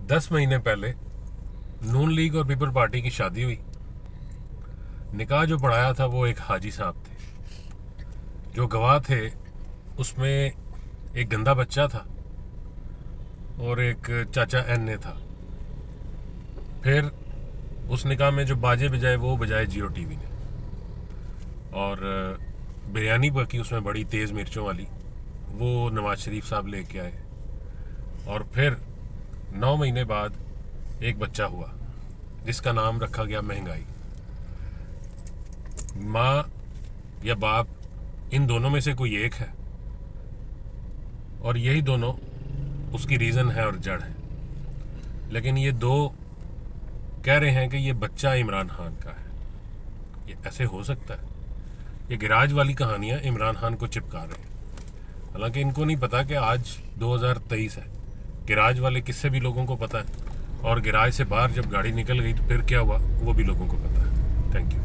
10 महीने पहले नून लीग और पीपल पार्टी की शादी हुई। निकाह जो पढ़ाया था वो एक हाजी साहब थे। जो गवाह थे उसमें एक गंदा बच्चा था और एक चाचा एन था। फिर उस निकाह में जो बाजे बजाए वो बजाए जियो टीवी ने, और बिरयानी पकी उसमें बड़ी तेज़ मिर्चों वाली, वो नवाज शरीफ साहब लेके आए। और फिर 9 महीने बाद एक बच्चा हुआ जिसका नाम रखा गया महंगाई। माँ या बाप, इन दोनों में से कोई एक है, और यही दोनों उसकी रीज़न है और जड़ है। लेकिन ये दो कह रहे हैं कि ये बच्चा इमरान खान का है। ये ऐसे हो सकता है? ये गिराज वाली कहानियाँ इमरान खान को चिपका रहे हैं, हालांकि इनको नहीं पता कि आज 2023 है। गिराज वाले किस्से भी लोगों को पता है, और गिराज से बाहर जब गाड़ी निकल गई तो फिर क्या हुआ वो भी लोगों को पता है। Thank you.